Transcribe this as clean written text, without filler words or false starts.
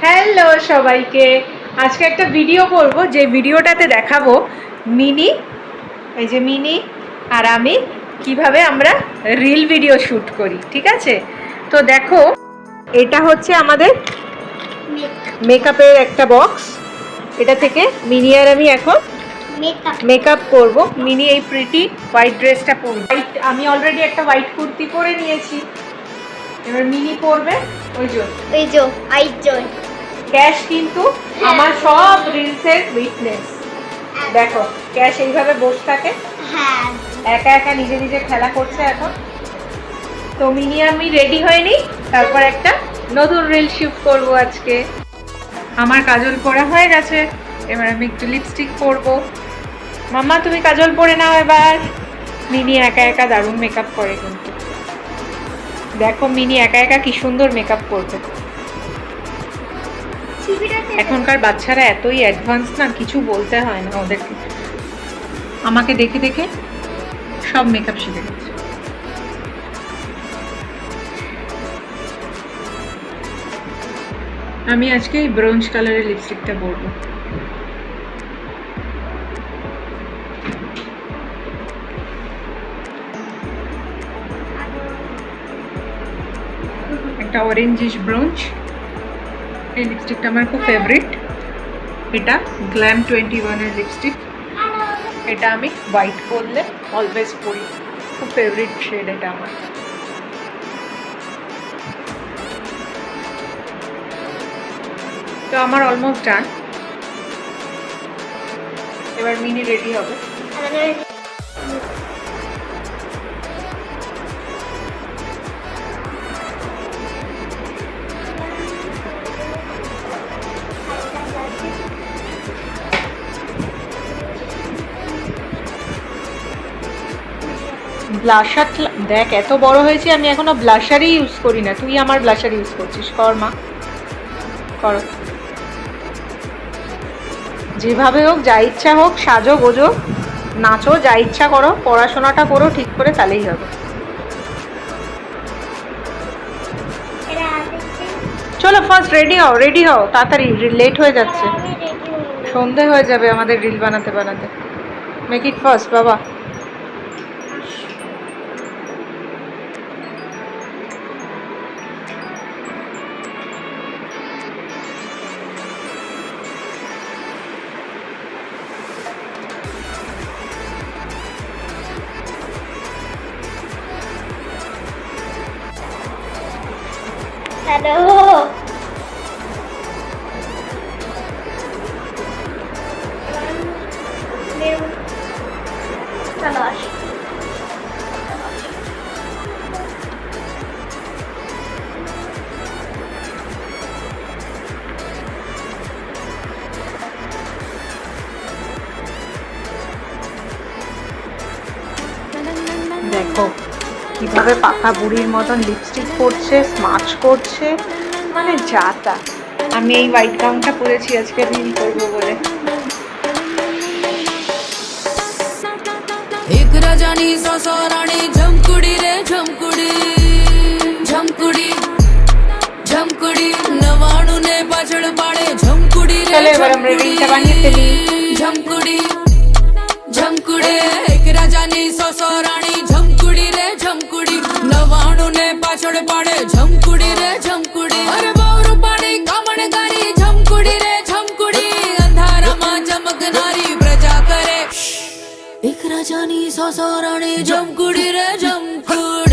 Hello সবাইকে, আজকে একটা ভিডিও করব যে ভিডিওটাতে দেখাবো মিনি, এই যে মিনি আর আমি কিভাবে আমরা রিল ভিডিও শ্যুট করি। ঠিক আছে, তো দেখো এটা হচ্ছে আমাদের মেকআপের একটা বক্স। এটা থেকে মিনি আর আমি এখন মেকআপ করব। মিনি এই প্রিটি হোয়াইট ড্রেসটা পরবে, আমি অলরেডি একটা হোয়াইট কুর্তি পরে নিয়েছি, এবার মিনি পরবে ওই যে ক্যাশ কিন্তু আমার সব রিলসের উইটনেস। দেখো ক্যাশ এইভাবে বসে থাকে, একা একা নিজে নিজে খেলা করছে এখন। তো মিনি আমি রেডি হয়নি, তারপর একটা নতুন রিল শুট করব আজকে। আমার কাজল পরা হয়ে গেছে, এবার আমি একটু লিপস্টিক পরবো। মাম্মা তুমি কাজল পরে নাও এবার। মিনি একা একা দারুণ মেকআপ করে কিন্তু, দেখো মিনি একা একা কি সুন্দর মেকআপ করবে। এখনকার বাচ্চারা এতই অ্যাডভান্স না, কিছু বলতে হয় না ওদেরকে, আমাকে দেখে দেখে সব মেকআপ শিখে গেছে। আমি আজকে এই ব্রোঞ্জ কালারের লিপস্টিকটা পরবো। একটা অরেঞ্জিশ ব্রোঞ্জ, এই লিপস্টিকটা আমার খুব ফেভারিট। এটা গ্ল্যাম 21 এর লিপস্টিক। এটা আমি হোয়াইট করলে অলওয়েজ পরি, খুব ফেভারিট শেড এটা আমার। তো আমার অলমোস্ট ডান, এবার মিনি রেডি হবে। ব্লাশার দেখ, এত বড় হয়েছে আমি এখনো ব্লাশারই ইউজ করি না। তুই আমার ব্লাশার ইউজ করছিস, কর মা কর। যেভাবে হোক, যা ইচ্ছা হোক, সাজো গোজো নাচো, যা ইচ্ছা করো, পড়াশোনাটা করো ঠিক করে, তাহলেই হবে। চলো ফার্স্ট রেডি হও, রেডি হও তাড়াতাড়ি, লেট হয়ে যাচ্ছে, সন্ধে হয়ে যাবে আমাদের রিল বানাতে বানাতে। মেক ইট ফার্স্ট বাবা। হ্যালো, চলো আসো। দেখো কিভাবে পাকা বুড়ির মতন লিপস্টিক করছে, স্মাচ করছে, মানে যা তা। আমি এই হোয়াইট গাউনটা পরেছি আজকে রিল করবো বলে। एक राजानी सौ रानी झमकुड़ी रे झमकुड़ी झमकुड़ी झमकुड़ी नवाणु ने पाछड़ पाड़े झमकुड़ी रे चलो এবার আমরা রিলটা বানিয়ে ফেলি। झमकुड़ी झमकुड़ी एक राजानी सौ रानी झमकुड़ी रे झमकुड़ी नवाणु ने पाछड़ पाड़े झमकुड़ी रे झमकुड़ी अरे बावरू पाड़ी कामण गारी झमकुड़ी रे झमकुड़ी अंधारा मां चमकनारी प्रजा करे एक राजानी सौ रानी झमकुड़ी रे झमकुड़ी।